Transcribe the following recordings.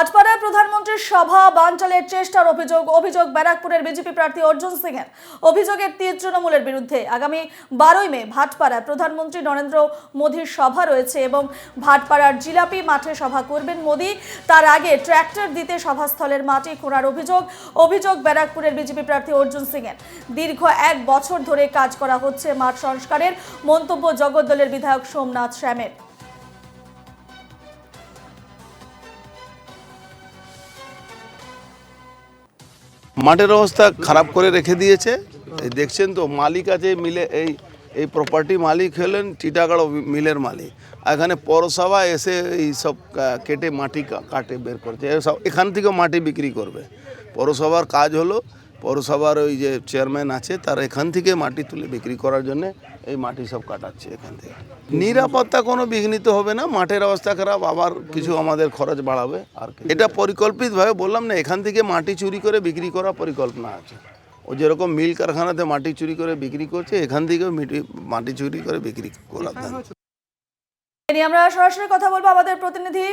ভাটপাড়ায় প্রধানমন্ত্রীর সভা বানচালের চেষ্টার অভিযোগ ব্যারাকপুরের বিজেপি প্রার্থী অর্জুন সিং এর। অভিযোগের তীর তৃণমূলের বিরুদ্ধে। আগামী 12ই মে ভাটপাড়ায় প্রধানমন্ত্রী নরেন্দ্র মোদীর সভা রয়েছে এবং ভাটপাড়ার জিলাপি মাঠে সভা করবেন মোদী। তার আগে ট্র্যাক্টর দিতে সভাস্থলের মাটি খোঁড়ার অভিযোগ ব্যারাকপুরের বিজেপি প্রার্থী অর্জুন সিং এর। দীর্ঘ 1 বছর ধরে কাজ করা হচ্ছে মাঠ সংস্কারের, মন্তব্য জগদ্দলের বিধায়ক সোমনাথ শ্যামের। মাঠের অবস্থা খারাপ করে রেখে দিয়েছে। দেখছেন তো, মালিক আছে মিলে, এই প্রপার্টি মালিক হলেন টিটাগড় মিলের মালিক। এখানে পৌরসভা এসে এই সব কেটে মাটি কাটে বের করছে, সব এখান থেকে মাটি বিক্রি করবে। পৌরসভার কাজ হলো, পৌরসভার ওই যে চেয়ারম্যান আছে তার এখান থেকে মাটি তুলে বিক্রি করার জন্য এই মাটি সব কাটাচ্ছে এখান থেকে। নিরাপত্তা কোনো বিঘ্নিত হবে না। মাঠের অবস্থা খারাপ, আবার কিছু আমাদের খরচ বাড়াবে। আর এটা পরিকল্পিতভাবে বললাম না, এখান থেকে মাটি চুরি করে বিক্রি করা পরিকল্পনা আছে। ও যেরকম মিল কারখানাতে মাটি চুরি করে বিক্রি করছে, এখান থেকেও মাটি চুরি করে বিক্রি করা। আমরা সরাসরি কথা বলবো আমাদের প্রতিনিধি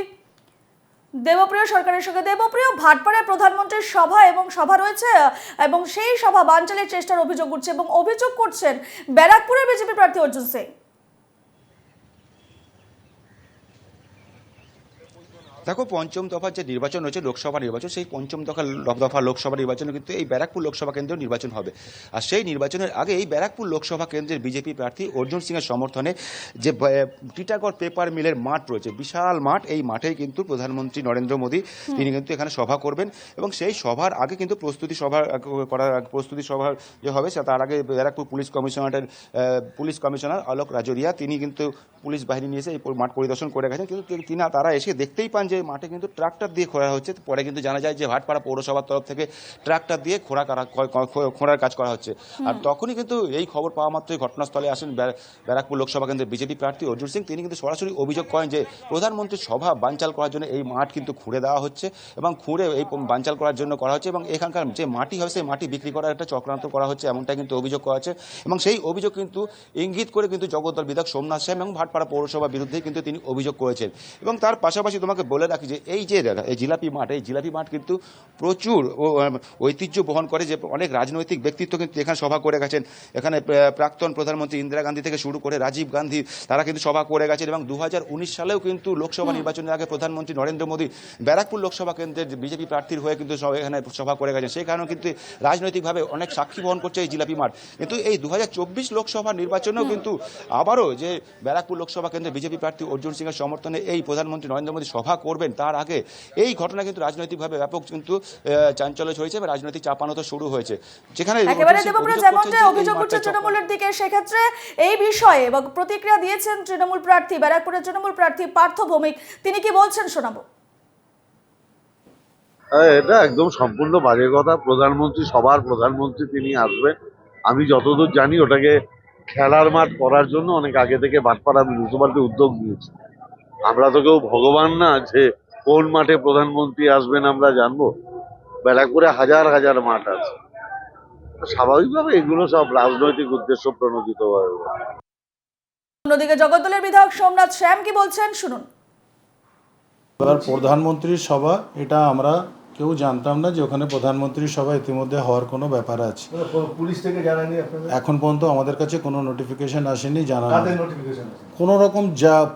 দেবপ্রিয় সরকারের সঙ্গে। দেবপ্রিয়, ভাটপাড়ায় প্রধানমন্ত্রীর সভা রয়েছে এবং সেই সভা বানচালের চেষ্টার অভিযোগ উঠছে এবং অভিযোগ করছেন ব্যারাকপুরের বিজেপি প্রার্থী অর্জুন সিং। দেখো, পঞ্চম দফার যে নির্বাচন হয়েছে লোকসভা নির্বাচন, সেই পঞ্চম দফা লোকসভা নির্বাচনে কিন্তু এই ব্যারাকপুর লোকসভা কেন্দ্রের নির্বাচন হবে। আর সেই নির্বাচনের আগে এই ব্যারাকপুর লোকসভা কেন্দ্রের বিজেপি প্রার্থী অর্জুন সিংয়ের সমর্থনে যে টিটাগড় পেপার মিলের মাঠ রয়েছে, বিশাল মাঠ, এই মাঠেই কিন্তু প্রধানমন্ত্রী নরেন্দ্র মোদী তিনি কিন্তু এখানে সভা করবেন। এবং সেই সভার আগে কিন্তু প্রস্তুতি সভা যে হবে তার আগে ব্যারাকপুর পুলিশ কমিশনার অলোক রাজরিয়া তিনি কিন্তু পুলিশ বাহিনী নিয়ে এসে এই মাঠ পরিদর্শন করে গেছেন। কিন্তু তারা এসে দেখতেই পান যে মাঠে কিন্তু ট্রাক্টর দিয়ে খোঁড়া হচ্ছে। পরে কিন্তু জানা যায় যে ভাটপাড়া পৌরসভার তরফ থেকে ট্রাক্টর দিয়ে খোঁড়ার কাজ করা হচ্ছে। আর তখনই কিন্তু এই খবর পাওয়া মাত্রই ঘটনাস্থলে আসেন ব্যারাকপুর লোকসভা কেন্দ্রের বিজেপি প্রার্থী অর্জুন সিং। তিনি কিন্তু সরাসরি অভিযোগ করেন যে প্রধানমন্ত্রীর সভা বানচাল করার জন্য এই মাঠ কিন্তু খুঁড়ে দেওয়া হচ্ছে এবং খুঁড়ে এই বানচাল করার জন্য করা হচ্ছে এবং এখানকার যে মাটি হবে সেই মাটি বিক্রি করার একটা চক্রান্ত করা হচ্ছে, এমনটাই কিন্তু অভিযোগ করা হচ্ছে। এবং সেই অভিযোগ কিন্তু ইঙ্গিত করে কিন্তু জগদ্দল বিধায়ক সোমনাথ শ্যাম এবং ভাটপাড়া পৌরসভার বিরুদ্ধেই কিন্তু তিনি অভিযোগ করেছেন। এবং তার পাশাপাশি তোমাকে বলে রাখি যে এই জিলাপি মাঠ কিন্তু প্রচুর ঐতিহ্য বহন করে, যে অনেক রাজনৈতিক ব্যক্তিত্ব কিন্তু এখানে সভা করে গেছেন। এখানে প্রাক্তন প্রধানমন্ত্রী ইন্দিরা গান্ধী থেকে শুরু করে রাজীব গান্ধী তারা কিন্তু সভা করে গেছেন। এবং 2019 সালেও কিন্তু লোকসভা নির্বাচনের আগে প্রধানমন্ত্রী নরেন্দ্র মোদী ব্যারাকপুর লোকসভা কেন্দ্রের বিজেপি প্রার্থীর হয়ে কিন্তু এখানে সভা করে গেছেন। সেই কারণে কিন্তু রাজনৈতিকভাবে অনেক সাক্ষী বহন করছে এই জিলাপি মাঠ। কিন্তু এই 2024 লোকসভা নির্বাচনেও কিন্তু আবারও যে ব্যারাকপুর লোকসভা কেন্দ্রের বিজেপি প্রার্থী অর্জুন সিংয়ের সমর্থনে এই প্রধানমন্ত্রী নরেন্দ্র মোদী সভা করবেন, তার আগে এই ঘটনা কিন্তু রাজনৈতিকভাবে ব্যাপক কিন্তু চাঞ্চল্য ছড়িয়েছে এবং রাজনৈতিক চাপানোতো শুরু হয়েছে। যেখানে একেবারে দেবপ্রিয় যেমনটা অভিযোগ উঠছে তৃণমূলের দিকে, সেক্ষেত্রে এই বিষয়ে এবং প্রতিক্রিয়া দিয়েছেন তৃণমূল প্রার্থী, ব্যারাকপুরের তৃণমূল প্রার্থী পার্থ ভৌমিক। তিনি কি বলছেন শোনাবো। এটা একদম সম্পূর্ণ বাজে কথা। সবার প্রধানমন্ত্রী তিনি আসবেন। আমি যতদূর জানি ওটাকে খেলার মাঠ করার জন্য অনেক আগে থেকে ভাটপাড়া মিউনিসিপালিটি উদ্যোগ নিয়েছে। আমরা তো কেউ ভগবান না যে কোন মাঠে প্রধানমন্ত্রী আসবেন আমরা জানবো। ব্যারাকপুরে হাজার হাজার মাঠ আছে, স্বাভাবিকভাবে এগুলো সব রাজনৈতিক উদ্দেশ্য প্রণোদিত হয়। অন্যদিকে জগদ্দলের বিধায়ক সোমনাথ শ্যাম কি বলছেন শুনুন। প্রধানমন্ত্রীর সভা, এটা আমরা কেউ জানতাম না যে ওখানে প্রধানমন্ত্রীর সভা ইতিমধ্যে হওয়ার কোনো ব্যাপার আছে। পুলিশ থেকে জানানি আপনাদের? এখন পর্যন্ত আমাদের কাছে কোনো নোটিফিকেশন আসেনি, কোনো রকম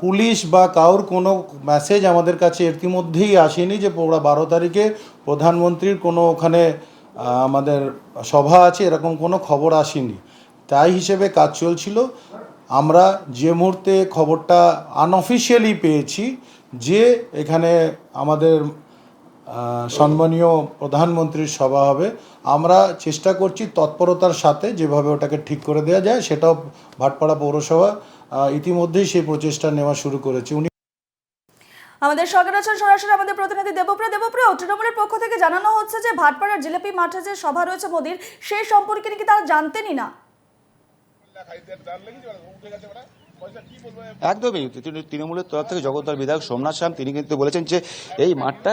পুলিশ বা কারোর কোনো মেসেজ আমাদের কাছে ইতিমধ্যেই আসেনি যে 12 তারিখে প্রধানমন্ত্রীর কোনো ওখানে আমাদের সভা আছে, এরকম কোনো খবর আসেনি। তাই হিসেবে কাজ চলছিল। আমরা যে মুহূর্তে খবরটা আনঅফিশিয়ালি পেয়েছি যে এখানে আমাদের সম্মানীয় প্রধানমন্ত্রীর সভা হবে, আমরা চেষ্টা করছি তৎপরতার সাথে যেভাবে ওটাকে ঠিক করে দেওয়া যায়, সেটাও ভাটপাড়া পৌরসভা ইতিমধ্যেই সেই প্রচেষ্টা নেওয়া শুরু করেছে। আমাদের সঙ্গে আছেন সরাসরি আমাদের প্রতিনিধি দেবপ্রিয়। তৃণমূলের পক্ষ থেকে জানানো হচ্ছে যে ভাটপাড়ার জিলাপি মাঠে যে সভা রয়েছে মোদীর, সেই সম্পর্কে নাকি তারা জানতেনই না। একদমই তৃণমূলের তরফ থেকে জগদ্দল বিধায়ক সোমনাথ শাম তিনি কিন্তু বলেছেন যে এই মাঠটা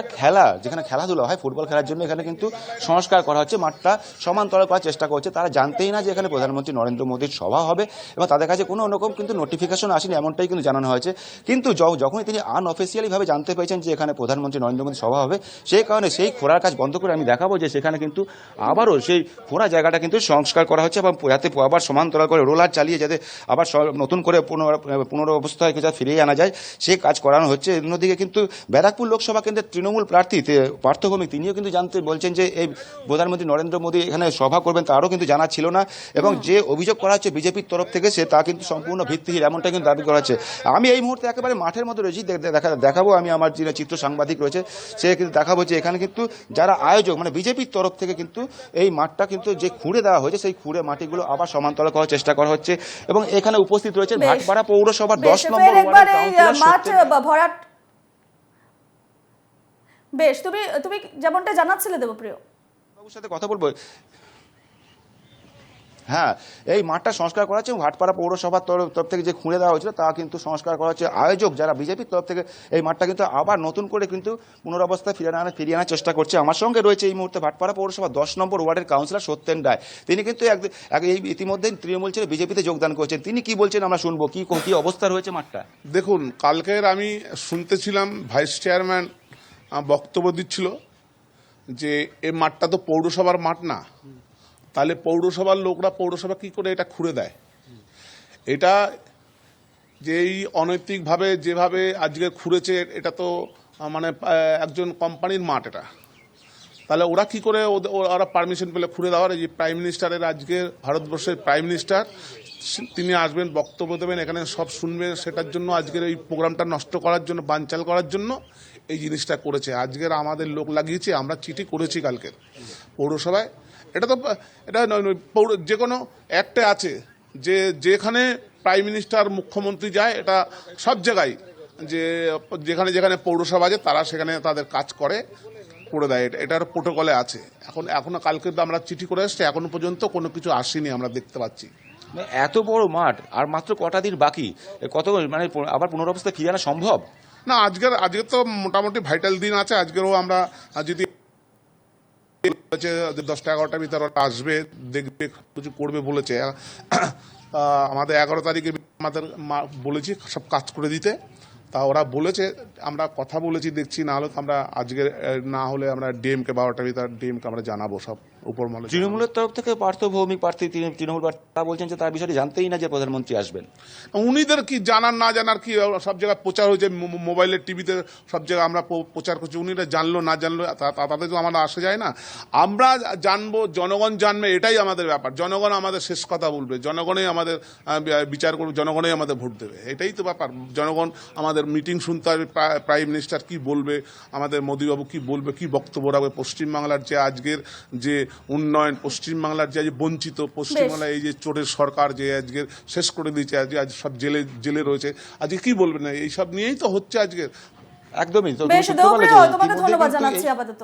যেখানে খেলাধুলা হয় ফুটবল খেলার জন্য এখানে কিন্তু সংস্কার করা হচ্ছে, মাঠটা সমান্তরাল করার চেষ্টা করছে। তারা জানতেই না যে এখানে প্রধানমন্ত্রী নরেন্দ্র মোদীর সভা হবে এবং তাদের কাছে কোনো রকম কিন্তু নোটিফিকেশন আসেনি, এমনটাই কিন্তু জানানো হয়েছে। কিন্তু যখনই তিনি আনঅফিসিয়ালিভাবে জানতে পেরেছেন যে এখানে প্রধানমন্ত্রী নরেন্দ্র মোদীর সভা হবে, সেই কারণে সেই খোঁড়ার কাজ বন্ধ করে আমি দেখাবো যে সেখানে কিন্তু আবারও সেই খোঁড়া জায়গাটা কিন্তু সংস্কার করা হচ্ছে এবং যাতে আবার সমান্তরাল করে রোলার চালিয়ে যাতে আবার নতুন করে পুনরবস্থায় যাতে ফিরিয়ে আনা যায় সেই কাজ করানো হচ্ছে। অন্যদিকে কিন্তু ব্যারাকপুর লোকসভা কেন্দ্রের তৃণমূল প্রার্থী পার্থ ভৌমিক তিনিও কিন্তু বলছেন যে এই প্রধানমন্ত্রী নরেন্দ্র মোদী এখানে সভা করবেন তারও কিন্তু জানা ছিল না এবং যে অভিযোগ করা হচ্ছে বিজেপির তরফ থেকে তা কিন্তু সম্পূর্ণ ভিত্তিহীন, এমনটা কিন্তু দাবি করা হচ্ছে। আমি এই মুহূর্তে একেবারে মাঠের মধ্যে রয়েছি, দেখাবো আমি আমার যে চিত্র সাংবাদিক রয়েছে সে কিন্তু দেখাবো যে এখানে কিন্তু যারা আয়োজক মানে বিজেপির তরফ থেকে কিন্তু এই মাঠটা কিন্তু যে খুঁড়ে দেওয়া হয়েছে সেই খুঁড়ে মাটিগুলো আবার সমান্তরাল করার চেষ্টা করা হচ্ছে এবং এখানে উপস্থিত রয়েছে ভাটপাড়া পৌরসভার 10 নম্বর ওয়ার্ডের কাউন্সিলর ভরাট। বেশ, তুমি যেমনটা জানাচ্ছিলে দেবপ্রিয়, বাবুর সাথে কথা বলবো। হ্যাঁ, এই মাঠটা সংস্কার করা হচ্ছে ভাটপাড়া পৌরসভার তরফ থেকে যে খুঁড়ে দেওয়া হয়েছিল তা কিন্তু সংস্কার করা হচ্ছে। আয়োজক যারা বিজেপির তরফ থেকে এই মাঠটা কিন্তু আবার নতুন করে কিন্তু পুনরবস্থায় ফিরিয়ে আনার চেষ্টা করছে। আমার সঙ্গে রয়েছে এই মুহূর্তে ভাটপাড়া পৌরসভা 10 নম্বর ওয়ার্ডের কাউন্সিলর সত্যেন রায়। তিনি কিন্তু এই ইতিমধ্যেই তৃণমূল ছেড়ে বিজেপিতে যোগদান করেছেন। তিনি কি বলছেন আমরা শুনবো, কি অবস্থা রয়েছে মাঠটা। দেখুন, কালকের আমি শুনতেছিলাম ভাইস চেয়ারম্যান বক্তব্য দিচ্ছিল যে এই মাঠটা তো পৌরসভার মাঠ না, তাহলে পৌরসভার লোকরা পৌরসভা কি করে এটা খুঁড়ে দেয়? এটা যেই অনৈতিকভাবে যেভাবে আজকে খুঁড়েছে এটা তো মানে একজন কোম্পানির মাঠ এটা, তাহলে ওরা কি করে ওরা পারমিশন পেলে খুঁড়ে দেওয়ার? এই যে প্রাইম মিনিস্টারের আজকে ভারতবর্ষের প্রাইম মিনিস্টার তিনি আসবেন, বক্তব্য দেবেন, এখানে সব শুনবেন, সেটার জন্য আজকের এই প্রোগ্রামটা নষ্ট করার জন্য, বানচাল করার জন্য এই জিনিসটা করেছে। আজকের আমাদের লোক লাগিয়েছে, আমরা চিঠি করেছি কালকে পৌরসভায়। এটা তো যে কোনো অ্যাক্টে আছে যে যেখানে প্রাইম মিনিস্টার মুখ্যমন্ত্রী যায় এটা সব জায়গায় যে যেখানে পৌরসভা আছে তারা সেখানে তাদের কাজ করে দেয়, এটার প্রোটোকলে আছে। এখনো কালকে আমরা চিঠি করে এসছি, এখনো পর্যন্ত কোনো কিছু আসেনি আমরা দেখতে পাচ্ছি। এত বড় মাঠ আর মাত্র কটা দিন বাকি, কত মানে আবার পুনরবস্থায় ফিরে আনা সম্ভব না? আজকে তো মোটামুটি ভাইটাল দিন আছে। আজকেরও আমরা যদি 10টা-11টার ভিতরে আসবে, দেখবে, কিছু করবে বলেছে। আমাদের 11 তারিখে আমাদের বলেছি সব কাজ করে দিতে, তা ওরা বলেছে, আমরা কথা বলেছি, দেখছি না হলে আমরা আজকে না হলে আমরা ডিএমকে 12টার ভিতরে ডিএমকে আমরা জানাবো সব উপর মহলে। তৃণমূলের তরফ থেকে পার্থ ভৌমিক প্রার্থী তৃণমূল তারা বলছেন যে তার বিষয়টি জানতেই না যে প্রধানমন্ত্রী আসবেন। উনিদের কি জানার না জানার কি, সব জায়গায় প্রচার হয়েছে, মোবাইলের টিভিতে সব জায়গায় আমরা প্রচার করছি। উনিরা জানলো না জানলো তাদের তো আমাদের আসা যায় না। আমরা জানবো, জনগণ জানবে, এটাই আমাদের ব্যাপার। জনগণ আমাদের শেষ কথা বলবে, জনগণই আমাদের বিচার করবে, জনগণই আমাদের ভোট দেবে, এটাই তো ব্যাপার। জনগণ আমাদের মিটিং শুনতে হবে, প্রাইম মিনিস্টার কি বলবে, আমাদের মোদীবাবু কি বলবে, কি বক্তব্য রাখবে। পশ্চিমবাংলার যে আজকের যে উন্নয়ন, পশ্চিমবাংলার যে আজ বঞ্চিত, পশ্চিমবাংলায় এই যে চোরের সরকার যে আজকে শেষ করে দিয়েছে, আজ সব জেলে রয়েছে, আজকে কি বলবেন? এইসব নিয়েই তো হচ্ছে আজকে। একদমই। বেশ, দেবপ্রিয় তোমাকে ধন্যবাদ জানাচ্ছি আপাতত।